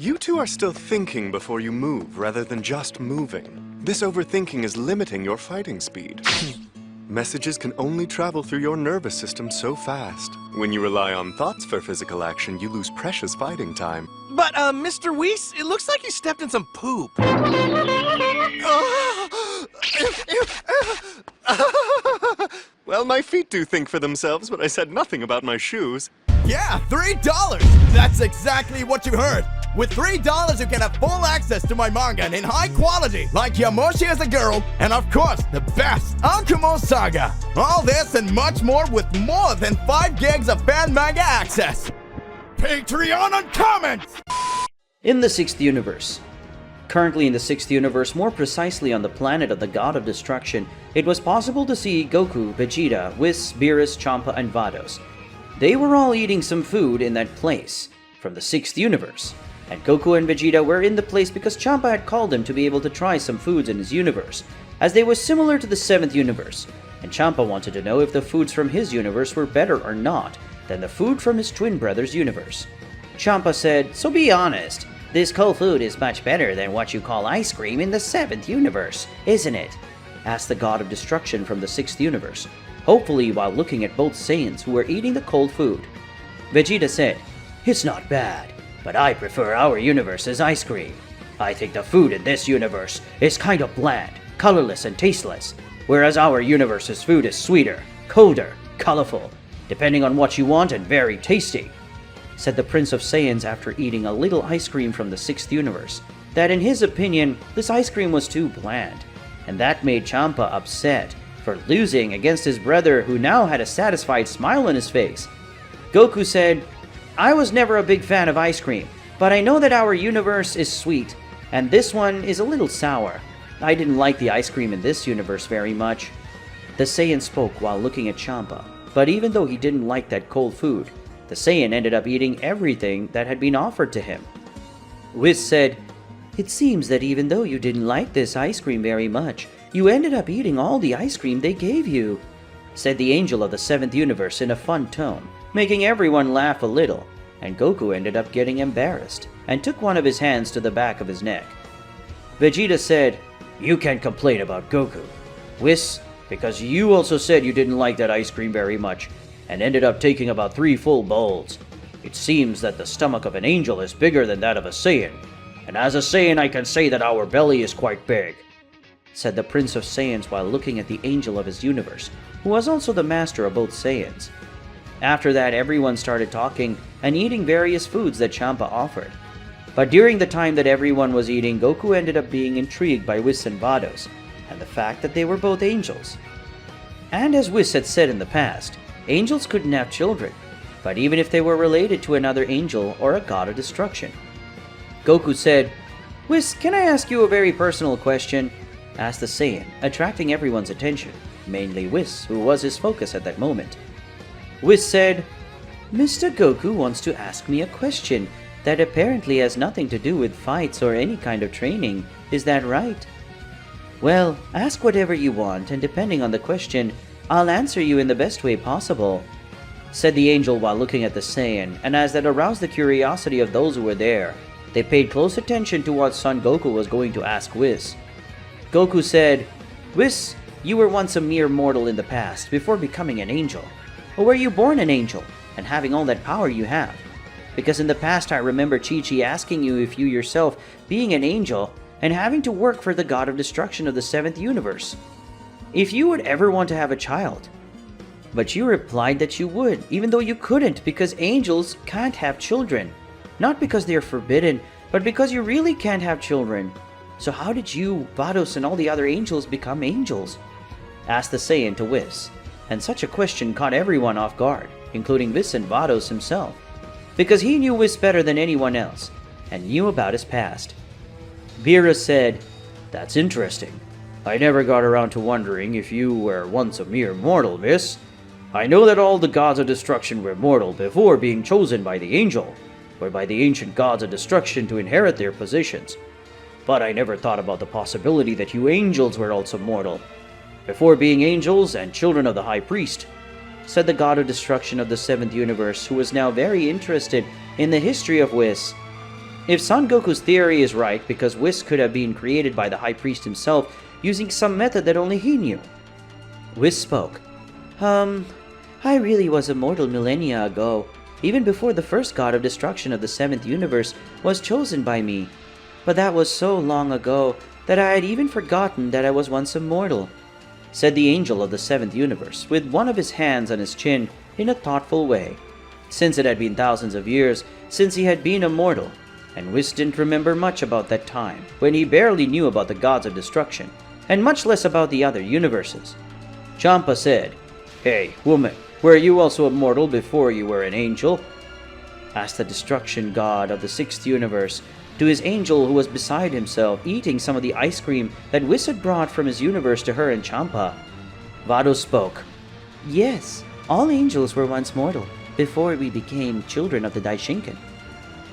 You two are still thinking before you move, rather than just moving. This overthinking is limiting your fighting speed. Messages can only travel through your nervous system so fast. When you rely on thoughts for physical action, you lose precious fighting time. But, Mr. Whis, it looks like you stepped in some poop. Well, my feet do think for themselves, but I said nothing about my shoes. Yeah, $3! That's exactly what you heard! With $3, you can have full access to my manga in high quality, like Yamoshi as a Girl, and of course, the best, Ankumo Saga! All this and much more with more than 5 gigs of fan manga access! Patreon and comments! In the 6th universe. Currently in the 6th universe, more precisely on the planet of the God of Destruction, it was possible to see Goku, Vegeta, Whis, Beerus, Champa, and Vados. They were all eating some food in that place, from the 6th universe. And Goku and Vegeta were in the place because Champa had called them to be able to try some foods in his universe, as they were similar to the 7th universe, and Champa wanted to know if the foods from his universe were better or not than the food from his twin brother's universe. Champa said, "So be honest, this cold food is much better than what you call ice cream in the 7th universe, isn't it?" asked the God of Destruction from the 6th universe, hopefully while looking at both Saiyans who were eating the cold food. Vegeta said, "It's not bad, but I prefer our universe's ice cream. I think the food in this universe is kind of bland, colorless, and tasteless, whereas our universe's food is sweeter, colder, colorful, depending on what you want, and very tasty," said the Prince of Saiyans after eating a little ice cream from the 6th universe, that in his opinion, this ice cream was too bland, and that made Champa upset for losing against his brother who now had a satisfied smile on his face. Goku said, "I was never a big fan of ice cream, but I know that our universe is sweet, and this one is a little sour. I didn't like the ice cream in this universe very much." The Saiyan spoke while looking at Champa, but even though he didn't like that cold food, the Saiyan ended up eating everything that had been offered to him. Whis said, "It seems that even though you didn't like this ice cream very much, you ended up eating all the ice cream they gave you," said the Angel of the 7th universe in a fun tone, making everyone laugh a little, and Goku ended up getting embarrassed and took one of his hands to the back of his neck. Vegeta said, "You can't complain about Goku, Whis, because you also said you didn't like that ice cream very much and ended up taking about 3 full bowls. It seems that the stomach of an angel is bigger than that of a Saiyan, and as a Saiyan I can say that our belly is quite big," said the Prince of Saiyans while looking at the Angel of his universe, who was also the master of both Saiyans. After that, everyone started talking and eating various foods that Champa offered. But during the time that everyone was eating, Goku ended up being intrigued by Whis and Vados, and the fact that they were both angels. And as Whis had said in the past, angels couldn't have children, but even if they were related to another angel or a god of destruction. Goku said, "Whis, can I ask you a very personal question?" asked the Saiyan, attracting everyone's attention, mainly Whis, who was his focus at that moment. Whis said, "Mr. Goku wants to ask me a question that apparently has nothing to do with fights or any kind of training. Is that right?" "Well, ask whatever you want, and depending on the question, I'll answer you in the best way possible," said the angel while looking at the Saiyan, and as that aroused the curiosity of those who were there, they paid close attention to what Son Goku was going to ask Whis. Goku said, "Whis, you were once a mere mortal in the past, before becoming an angel. Or were you born an angel, and having all that power you have? Because in the past I remember Chi-Chi asking you if you yourself, being an angel, and having to work for the God of Destruction of the 7th universe, if you would ever want to have a child. But you replied that you would, even though you couldn't, because angels can't have children. Not because they are forbidden, but because you really can't have children. So how did you, Vados, and all the other angels become angels?" asked the Saiyan to Whis, and such a question caught everyone off guard, including Whis and Vados himself, because he knew Whis better than anyone else, and knew about his past. Beerus said, "That's interesting. I never got around to wondering if you were once a mere mortal, Whis. I know that all the gods of destruction were mortal before being chosen by the angel, or by the ancient gods of destruction to inherit their positions. But I never thought about the possibility that you angels were also mortal, before being angels and children of the High Priest," said the God of Destruction of the 7th universe, who was now very interested in the history of Whis. If Son Goku's theory is right, because Whis could have been created by the High Priest himself using some method that only he knew. Whis spoke. I really was immortal millennia ago, even before the first god of destruction of the 7th universe was chosen by me. But that was so long ago that I had even forgotten that I was once immortal, said the angel of the 7th universe, with one of his hands on his chin in a thoughtful way, since it had been thousands of years since he had been immortal, and Whis didn't remember much about that time, when he barely knew about the gods of destruction, and much less about the other universes. Champa said, "Hey, woman, were you also immortal before you were an angel?" asked the destruction god of the 6th universe to his angel, who was beside himself eating some of the ice cream that Whis had brought from his universe to her and Champa. Vados spoke. "Yes, all angels were once mortal, before we became children of the Daishinkan.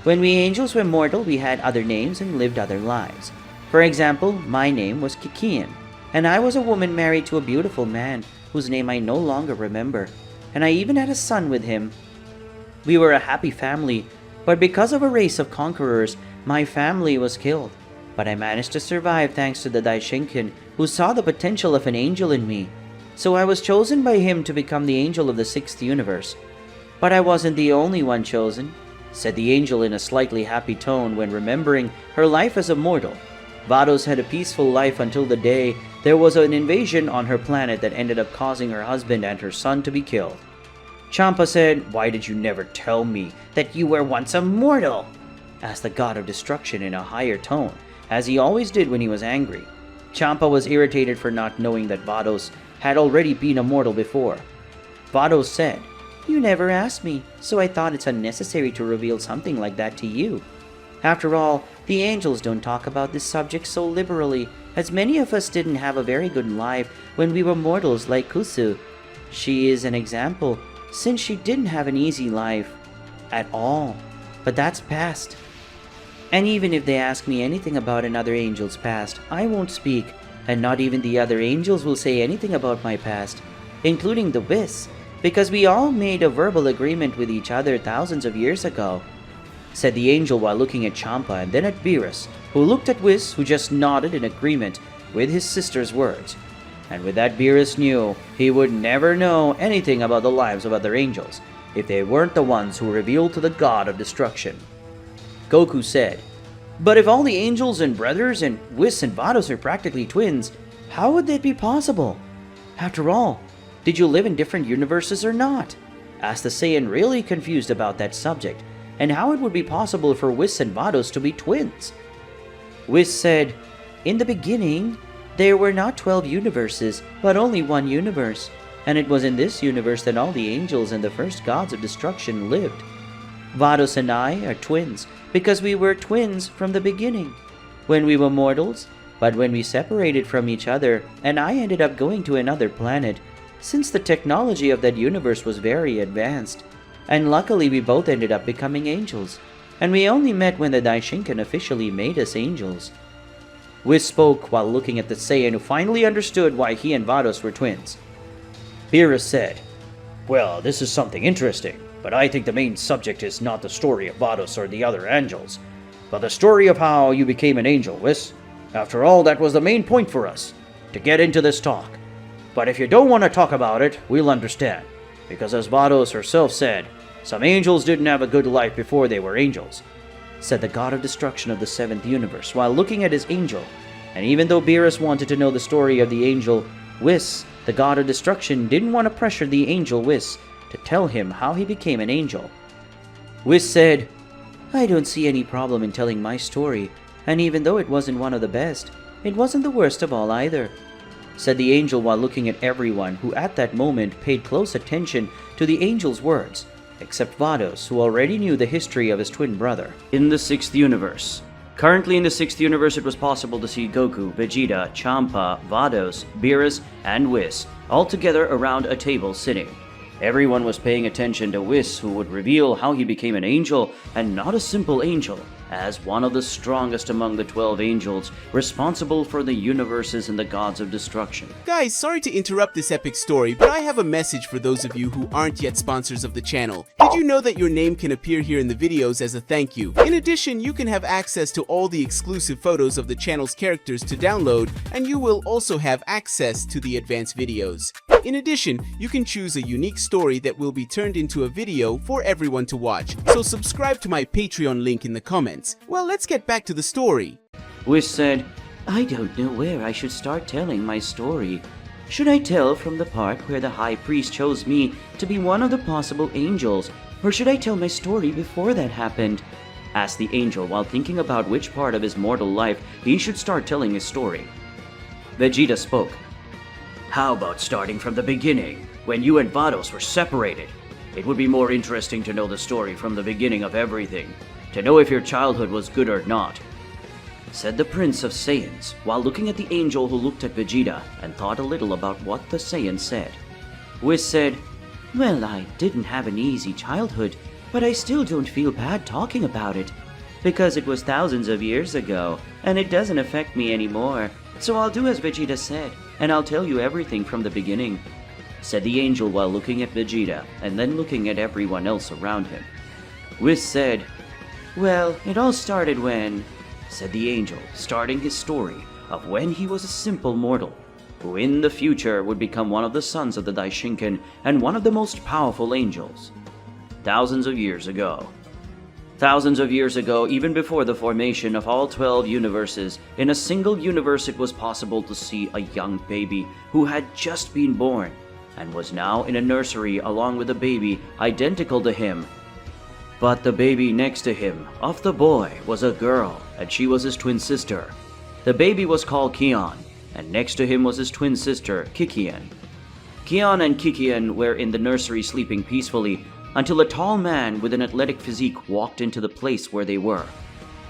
When we angels were mortal, we had other names and lived other lives. For example, my name was Keon, and I was a woman married to a beautiful man whose name I no longer remember, and I even had a son with him. We were a happy family, but because of a race of conquerors, my family was killed. But I managed to survive thanks to the Daishinkan, who saw the potential of an angel in me. So I was chosen by him to become the angel of the 6th universe. But I wasn't the only one chosen," said the angel in a slightly happy tone when remembering her life as a mortal. Vados had a peaceful life until the day there was an invasion on her planet that ended up causing her husband and her son to be killed. Champa said, "Why did you never tell me that you were once immortal?" asked the god of destruction in a higher tone, as he always did when he was angry. Champa was irritated for not knowing that Vados had already been immortal before. Vados said, "You never asked me, so I thought it's unnecessary to reveal something like that to you. After all, the angels don't talk about this subject so liberally, as many of us didn't have a very good life when we were mortals like Kusu. She is an example, since she didn't have an easy life at all, but that's past. And even if they ask me anything about another angel's past, I won't speak, and not even the other angels will say anything about my past, including the Whis, because we all made a verbal agreement with each other thousands of years ago," said the angel while looking at Champa and then at Beerus, who looked at Whis, who just nodded in agreement with his sister's words. And with that, Beerus knew he would never know anything about the lives of other angels if they weren't the ones who revealed to the god of destruction. Goku said, "But if all the angels and brothers and Whis and Vados are practically twins, how would that be possible? After all, did you live in different universes or not?" asked the Saiyan, really confused about that subject, and how it would be possible for Whis and Vados to be twins. Whis said, "In the beginning, there were not 12 universes, but only one universe, and it was in this universe that all the angels and the first gods of destruction lived. Vados and I are twins, because we were twins from the beginning, when we were mortals, but when we separated from each other, and I ended up going to another planet, since the technology of that universe was very advanced, and luckily we both ended up becoming angels, and we only met when the Daishinkan officially made us angels." Whis spoke while looking at the Saiyan, who finally understood why he and Vados were twins. Beerus said, "Well, this is something interesting, but I think the main subject is not the story of Vados or the other angels, but the story of how you became an angel, Whis. After all, that was the main point for us, to get into this talk. But if you don't want to talk about it, we'll understand, because as Vados herself said, some angels didn't have a good life before they were angels," said the god of destruction of the 7th universe while looking at his angel. And even though Beerus wanted to know the story of the angel, Whis, the god of destruction, didn't want to pressure the angel Whis to tell him how he became an angel. Whis said, "I don't see any problem in telling my story, and even though it wasn't one of the best, it wasn't the worst of all either," said the angel while looking at everyone who at that moment paid close attention to the angel's words, except Vados, who already knew the history of his twin brother. In the 6th universe. Currently in the 6th universe, it was possible to see Goku, Vegeta, Champa, Vados, Beerus, and Whis all together around a table sitting. Everyone was paying attention to Whis, who would reveal how he became an angel, and not a simple angel, as one of the strongest among the 12 angels, responsible for the universes and the gods of destruction. Guys, sorry to interrupt this epic story, but I have a message for those of you who aren't yet sponsors of the channel. Did you know that your name can appear here in the videos as a thank you? In addition, you can have access to all the exclusive photos of the channel's characters to download, and you will also have access to the advanced videos. In addition, you can choose a unique story that will be turned into a video for everyone to watch, so subscribe to my Patreon link in the comments. Well, let's get back to the story. Whis said, "I don't know where I should start telling my story. Should I tell from the part where the high priest chose me to be one of the possible angels, or should I tell my story before that happened?" asked the angel while thinking about which part of his mortal life he should start telling his story. Vegeta spoke. "How about starting from the beginning, when you and Vados were separated? It would be more interesting to know the story from the beginning of everything, to know if your childhood was good or not," said the Prince of Saiyans, while looking at the angel who looked at Vegeta and thought a little about what the Saiyan said. Whis said, "Well, I didn't have an easy childhood, but I still don't feel bad talking about it, because it was thousands of years ago, and it doesn't affect me anymore. So I'll do as Vegeta said, and I'll tell you everything from the beginning," said the angel while looking at Vegeta and then looking at everyone else around him. Whis said, "Well, it all started when," said the angel, starting his story of when he was a simple mortal, who in the future would become one of the sons of the Daishinkan and one of the most powerful angels. Thousands of years ago. Thousands of years ago, even before the formation of all 12 universes, in a single universe it was possible to see a young baby who had just been born and was now in a nursery along with a baby identical to him. But the baby next to him, of the boy, was a girl, and she was his twin sister. The baby was called Keon, and next to him was his twin sister, Keon. Keon and Keon were in the nursery sleeping peacefully until a tall man with an athletic physique walked into the place where they were.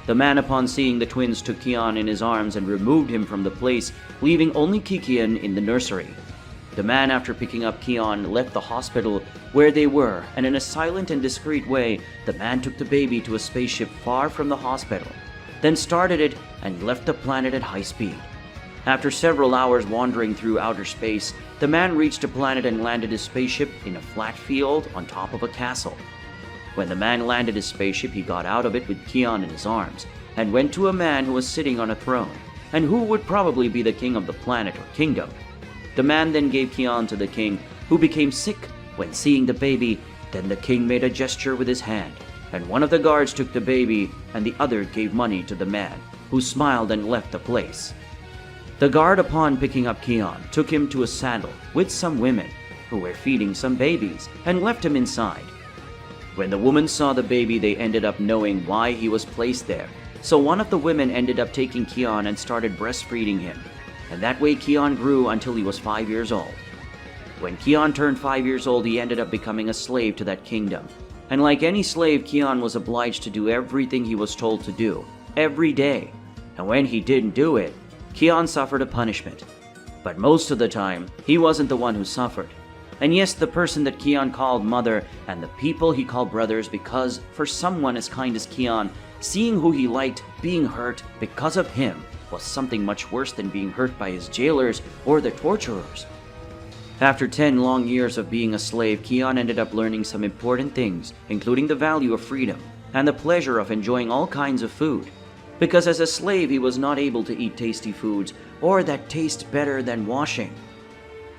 The man, upon seeing the twins, took Keon in his arms and removed him from the place, leaving only Keon in the nursery. The man, after picking up Keon, left the hospital where they were, and in a silent and discreet way, the man took the baby to a spaceship far from the hospital, then started it and left the planet at high speed. After several hours wandering through outer space, the man reached a planet and landed his spaceship in a flat field on top of a castle. When the man landed his spaceship, he got out of it with Keon in his arms, and went to a man who was sitting on a throne, and who would probably be the king of the planet or kingdom. The man then gave Keon to the king, who became sick when seeing the baby. Then the king made a gesture with his hand, and one of the guards took the baby, and the other gave money to the man, who smiled and left the place. The guard, upon picking up Keon, took him to a saddle with some women who were feeding some babies and left him inside. When the woman saw the baby, they ended up knowing why he was placed there. So one of the women ended up taking Keon and started breastfeeding him. And that way Keon grew until he was 5 years old. When Keon turned 5 years old, he ended up becoming a slave to that kingdom. And like any slave, Keon was obliged to do everything he was told to do, every day. And when he didn't do it, Keon suffered a punishment. But most of the time, he wasn't the one who suffered. And yes, the person that Keon called mother and the people he called brothers, because for someone as kind as Keon, seeing who he liked being hurt because of him was something much worse than being hurt by his jailers or the torturers. After 10 long years of being a slave, Keon ended up learning some important things, including the value of freedom and the pleasure of enjoying all kinds of food. Because as a slave, he was not able to eat tasty foods or that taste better than washing.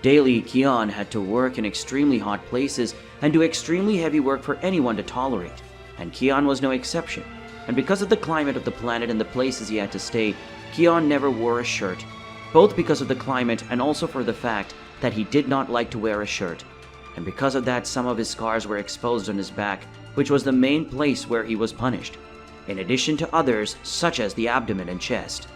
Daily, Keon had to work in extremely hot places and do extremely heavy work for anyone to tolerate, and Keon was no exception. And because of the climate of the planet and the places he had to stay, Keon never wore a shirt, both because of the climate and also for the fact that he did not like to wear a shirt. And because of that, some of his scars were exposed on his back, which was the main place where he was punished, in addition to others such as the abdomen and chest.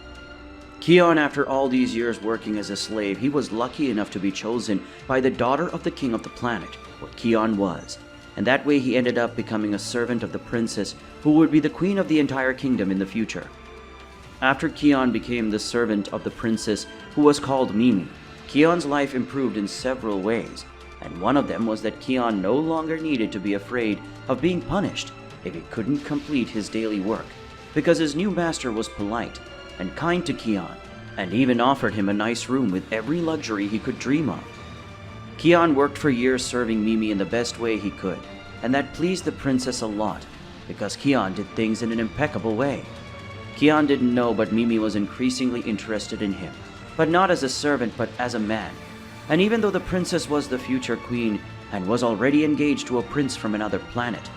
Keon, after all these years working as a slave, he was lucky enough to be chosen by the daughter of the king of the planet, what Keon was. And that way he ended up becoming a servant of the princess, who would be the queen of the entire kingdom in the future. After Keon became the servant of the princess, who was called Mimi, Keon's life improved in several ways. and one of them was that Keon no longer needed to be afraid of being punished if he couldn't complete his daily work, because his new master was polite and kind to Keon, and even offered him a nice room with every luxury he could dream of. Keon worked for years serving Mimi in the best way he could, and that pleased the princess a lot, because Keon did things in an impeccable way. Keon didn't know, but Mimi was increasingly interested in him, but not as a servant but as a man. And even though the princess was the future queen and was already engaged to a prince from another planet,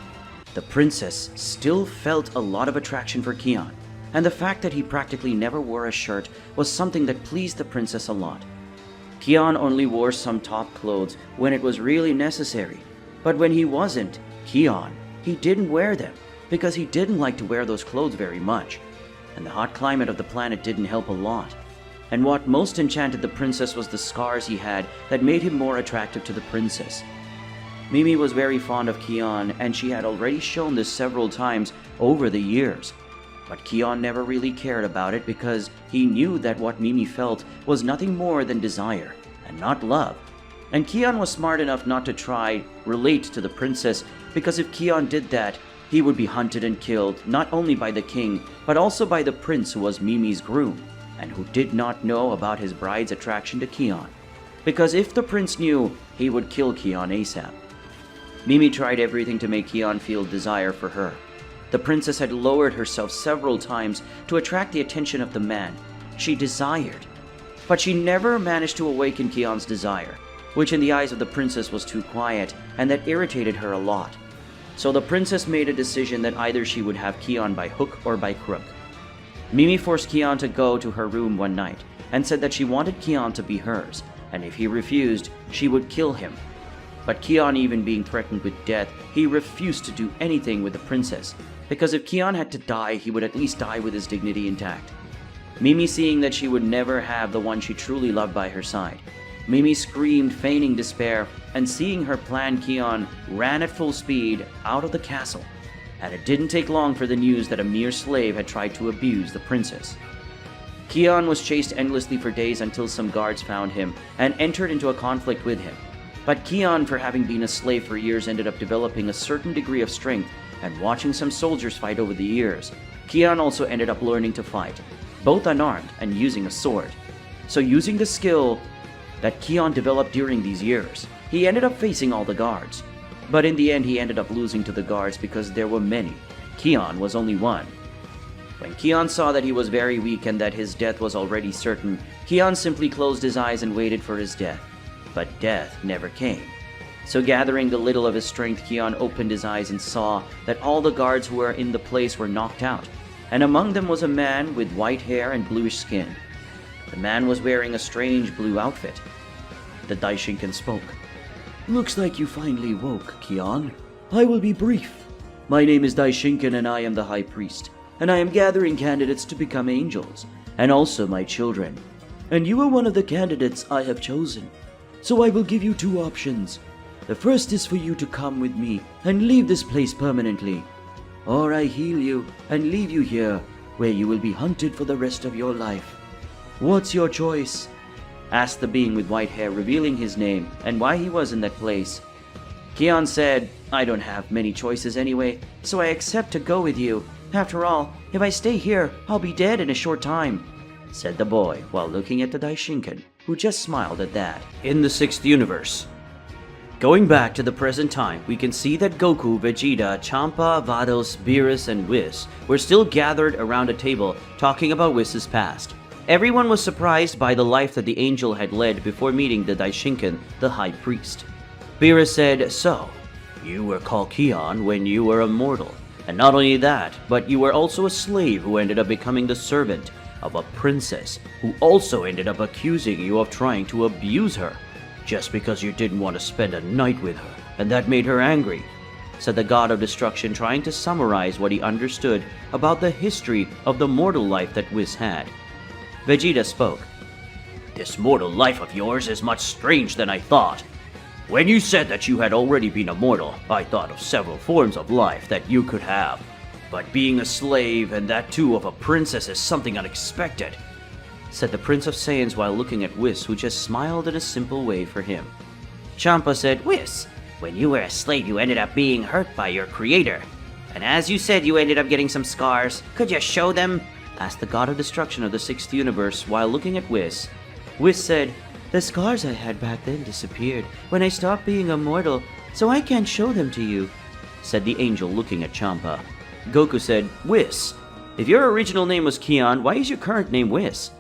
the princess still felt a lot of attraction for Keon, and the fact that he practically never wore a shirt was something that pleased the princess a lot. Keon only wore some top clothes when it was really necessary, but when he wasn't Keon, he didn't wear them because he didn't like to wear those clothes very much, and the hot climate of the planet didn't help a lot. And what most enchanted the princess was the scars he had that made him more attractive to the princess. Mimi was very fond of Keon, and she had already shown this several times over the years. But Keon never really cared about it because he knew that what Mimi felt was nothing more than desire and not love. And Keon was smart enough not to try relate to the princess, because if Keon did that, he would be hunted and killed not only by the king but also by the prince who was Mimi's groom and who did not know about his bride's attraction to Keon. Because if the prince knew, he would kill Keon ASAP. Mimi tried everything to make Keon feel desire for her. The princess had lowered herself several times to attract the attention of the man she desired, but she never managed to awaken Keon's desire, which in the eyes of the princess was too quiet, and that irritated her a lot. So the princess made a decision that either she would have Keon by hook or by crook. Mimi forced Keon to go to her room one night and said that she wanted Keon to be hers, and if he refused, she would kill him. But Keon, even being threatened with death, he refused to do anything with the princess, because if Keon had to die, he would at least die with his dignity intact. Mimi, seeing that she would never have the one she truly loved by her side, Mimi screamed, feigning despair, and seeing her plan, Keon ran at full speed out of the castle, and it didn't take long for the news that a mere slave had tried to abuse the princess. Keon was chased endlessly for days until some guards found him and entered into a conflict with him. But Keon, for having been a slave for years, ended up developing a certain degree of strength, and watching some soldiers fight over the years, Keon also ended up learning to fight, both unarmed and using a sword. So using the skill that Keon developed during these years, he ended up facing all the guards. But in the end, he ended up losing to the guards because there were many. Keon was only one. When Keon saw that he was very weak and that his death was already certain, Keon simply closed his eyes and waited for his death. But death never came. So gathering the little of his strength, Keon opened his eyes and saw that all the guards who were in the place were knocked out, and among them was a man with white hair and bluish skin. The man was wearing a strange blue outfit. The Daishinkan spoke. "Looks like you finally woke, Keon. I will be brief. My name is Daishinkan and I am the High Priest, and I am gathering candidates to become angels, and also my children. And you are one of the candidates I have chosen. So I will give you two options. The first is for you to come with me and leave this place permanently, or I heal you and leave you here, where you will be hunted for the rest of your life. What's your choice?" asked the being with white hair, revealing his name and why he was in that place. Keon said, "I don't have many choices anyway, so I accept to go with you. After all, if I stay here, I'll be dead in a short time," said the boy while looking at the Daishinkan, who just smiled at that. In the 6th universe, going back to the present time, we can see that Goku, Vegeta, Champa, Vados, Beerus, and Whis were still gathered around a table talking about Whis' past. Everyone was surprised by the life that the angel had led before meeting the Daishinkan, the High Priest. Beerus said, "So, you were called Keon when you were a mortal, and not only that, but you were also a slave who ended up becoming the servant of a princess who also ended up accusing you of trying to abuse her, just because you didn't want to spend a night with her, and that made her angry," said the god of destruction, trying to summarize what he understood about the history of the mortal life that Whis had. Vegeta spoke. "This mortal life of yours is much strange than I thought. When you said that you had already been a mortal, I thought of several forms of life that you could have. But being a slave, and that too of a princess, is something unexpected," said the Prince of Saiyans while looking at Whis, who just smiled in a simple way for him. Champa said, "Whis, when you were a slave, you ended up being hurt by your creator. And as you said, you ended up getting some scars. Could you show them?" asked the god of destruction of the 6th universe while looking at Whis. Whis said, "The scars I had back then disappeared when I stopped being immortal, so I can't show them to you," said the angel looking at Champa. Goku said, "Whis, if your original name was Keon, why is your current name Whis?"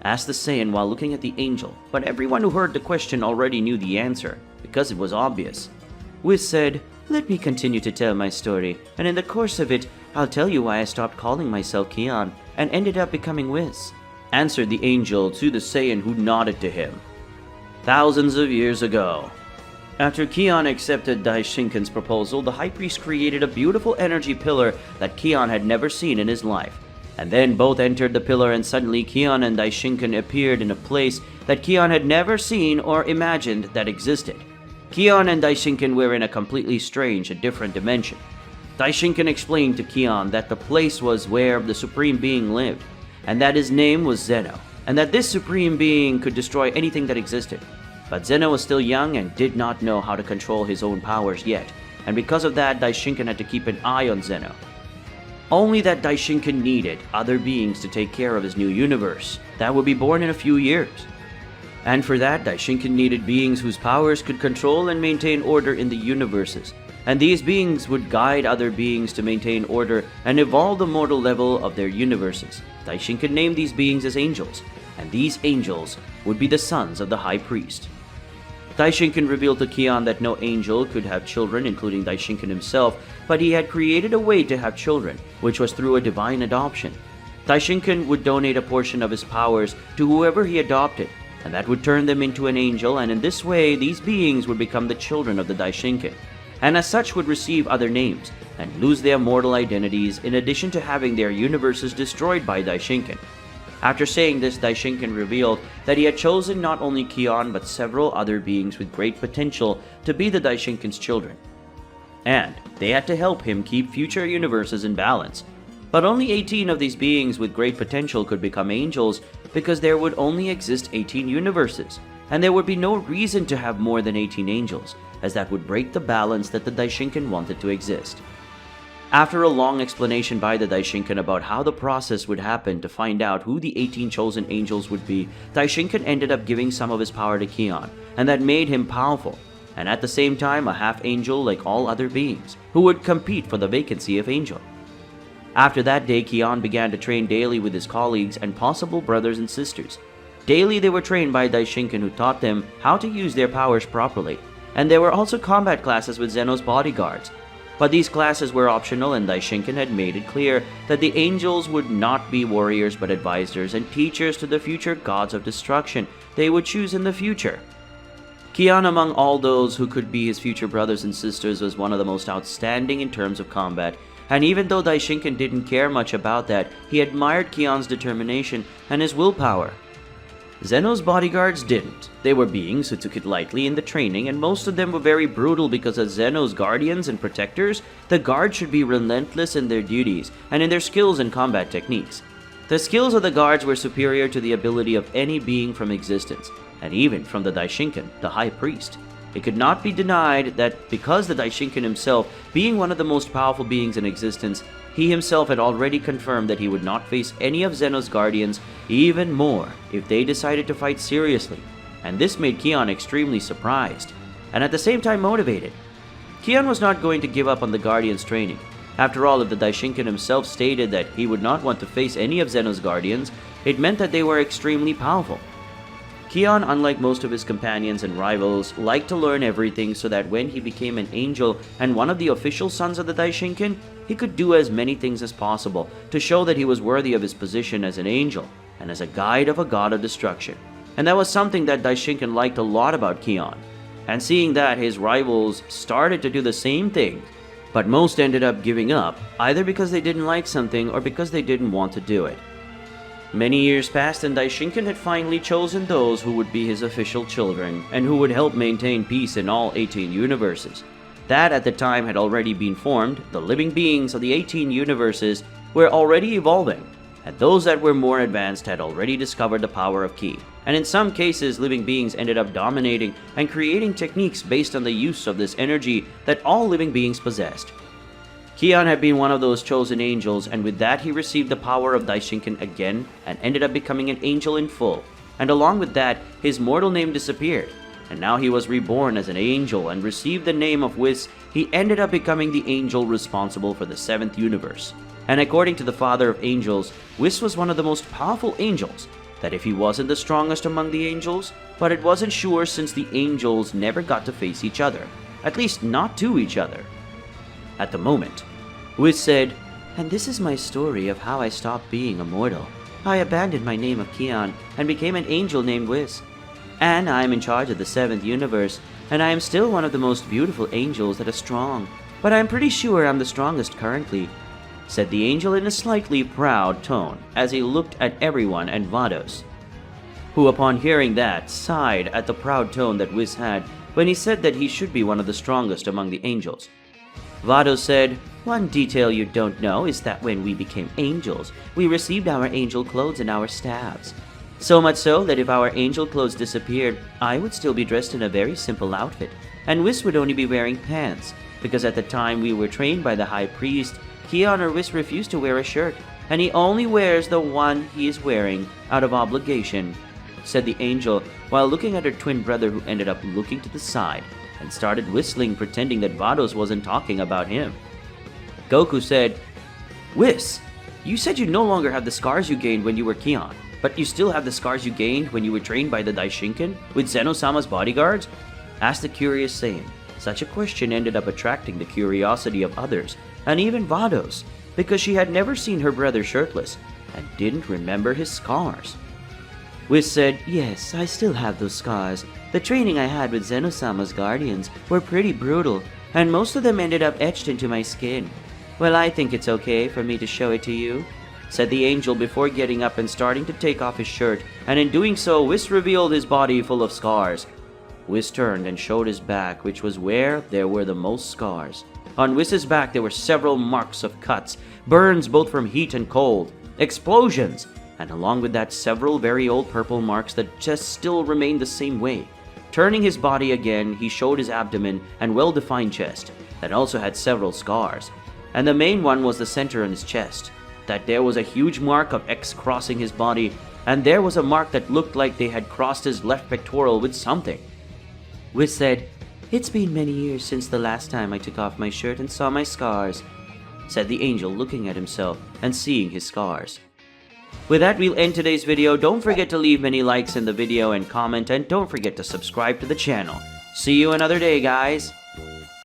asked the Saiyan while looking at the angel, but everyone who heard the question already knew the answer, because it was obvious. Whis said, "Let me continue to tell my story, and in the course of it, I'll tell you why I stopped calling myself Keon and ended up becoming Whis," answered the angel to the Saiyan who nodded to him. Thousands of years ago. After Keon accepted Daishinkan's proposal, the High Priest created a beautiful energy pillar that Keon had never seen in his life. And then both entered the pillar, and suddenly Keon and Daishinkan appeared in a place that Keon had never seen or imagined that existed. Keon and Daishinkan were in a completely strange and different dimension. Daishinkan explained to Keon that the place was where the Supreme Being lived, and that his name was Zeno, and that this Supreme Being could destroy anything that existed. But Zeno was still young and did not know how to control his own powers yet, and because of that, Daishinkan had to keep an eye on Zeno. Only that Daishinkan needed other beings to take care of his new universe that would be born in a few years. And for that, Daishinkan needed beings whose powers could control and maintain order in the universes, and these beings would guide other beings to maintain order and evolve the mortal level of their universes. Daishinkan named these beings as angels, and these angels would be the sons of the High Priest. Daishinkan revealed to Keon that no angel could have children, including Daishinkan himself, but he had created a way to have children, which was through a divine adoption. Daishinkan would donate a portion of his powers to whoever he adopted, and that would turn them into an angel, and in this way, these beings would become the children of the Daishinkan, and as such would receive other names, and lose their mortal identities, in addition to having their universes destroyed by Daishinkan. After saying this, Daishinkan revealed that he had chosen not only Keon but several other beings with great potential to be the Daishinkan's children. And they had to help him keep future universes in balance. But only 18 of these beings with great potential could become angels because there would only exist 18 universes, and there would be no reason to have more than 18 angels, as that would break the balance that the Daishinkan wanted to exist. After a long explanation by the Daishinkan about how the process would happen to find out who the 18 chosen angels would be, Daishinkan ended up giving some of his power to Keon, and that made him powerful, and at the same time a half-angel like all other beings, who would compete for the vacancy of angel. After that day, Keon began to train daily with his colleagues and possible brothers and sisters. Daily they were trained by Daishinkan, who taught them how to use their powers properly, and there were also combat classes with Zeno's bodyguards. But these classes were optional, and Daishinkan had made it clear that the angels would not be warriors but advisors and teachers to the future gods of destruction they would choose in the future. Keon, among all those who could be his future brothers and sisters, was one of the most outstanding in terms of combat, and even though Daishinkan didn't care much about that, he admired Keon's determination and his willpower. Zeno's bodyguards didn't. They were beings who took it lightly in the training, and most of them were very brutal because as Zeno's guardians and protectors, the guards should be relentless in their duties and in their skills and combat techniques. The skills of the guards were superior to the ability of any being from existence, and even from the Daishinkan, the High Priest. It could not be denied that because the Daishinkan himself, being one of the most powerful beings in existence, he himself had already confirmed that he would not face any of Zeno's guardians, even more if they decided to fight seriously, and this made Keon extremely surprised, and at the same time motivated. Keon was not going to give up on the guardians' training. After all, if the Daishinkan himself stated that he would not want to face any of Zeno's guardians, it meant that they were extremely powerful. Keon, unlike most of his companions and rivals, liked to learn everything so that when he became an angel and one of the official sons of the Daishinkan, he could do as many things as possible to show that he was worthy of his position as an angel and as a guide of a god of destruction. And that was something that Daishinkan liked a lot about Keon. And seeing that his rivals started to do the same thing, but most ended up giving up, either because they didn't like something or because they didn't want to do it. Many years passed, and Daishinkan had finally chosen those who would be his official children and who would help maintain peace in all 18 universes. That at the time had already been formed. The living beings of the 18 universes were already evolving, and those that were more advanced had already discovered the power of Ki. And in some cases, living beings ended up dominating and creating techniques based on the use of this energy that all living beings possessed. Keon had been one of those chosen angels, and with that he received the power of Daishinkan again and ended up becoming an angel in full. And along with that, his mortal name disappeared, and now he was reborn as an angel and received the name of Whis. He ended up becoming the angel responsible for the 7th universe. And according to the father of angels, Whis was one of the most powerful angels, that if he wasn't the strongest among the angels, but it wasn't sure since the angels never got to face each other, at least not to each other. At the moment, Whis said, "And this is my story of how I stopped being a mortal. I abandoned my name of Keon and became an angel named Whis. And I am in charge of the 7th universe, and I am still one of the most beautiful angels that are strong. But I am pretty sure I'm the strongest currently," said the angel in a slightly proud tone as he looked at everyone and Vados, who upon hearing that sighed at the proud tone that Whis had when he said that he should be one of the strongest among the angels. Vados said, "One detail you don't know is that when we became angels, we received our angel clothes and our staves. So much so that if our angel clothes disappeared, I would still be dressed in a very simple outfit, and Whis would only be wearing pants, because at the time we were trained by the High Priest, Keon or Whis refused to wear a shirt, and he only wears the one he is wearing out of obligation," said the angel, while looking at her twin brother, who ended up looking to the side and started whistling, pretending that Vados wasn't talking about him. Goku said, "Whis, you said you no longer have the scars you gained when you were Keon, but you still have the scars you gained when you were trained by the Daishinkan with Zeno-sama's bodyguards?" asked the curious Saiyan. Such a question ended up attracting the curiosity of others, and even Vados, because she had never seen her brother shirtless and didn't remember his scars. Whis said, "Yes, I still have those scars. The training I had with Zeno-sama's guardians were pretty brutal, and most of them ended up etched into my skin. Well, I think it's okay for me to show it to you," said the angel before getting up and starting to take off his shirt, and in doing so, Whis revealed his body full of scars. Whis turned and showed his back, which was where there were the most scars. On Whis's back there were several marks of cuts, burns both from heat and cold, explosions, and along with that several very old purple marks that just still remained the same way. Turning his body again, he showed his abdomen and well-defined chest that also had several scars, and the main one was the center on his chest, that there was a huge mark of X crossing his body, and there was a mark that looked like they had crossed his left pectoral with something. Whis said, "It's been many years since the last time I took off my shirt and saw my scars," said the angel, looking at himself and seeing his scars. With that, we'll end today's video. Don't forget to leave many likes in the video and comment, and don't forget to subscribe to the channel. See you another day, guys.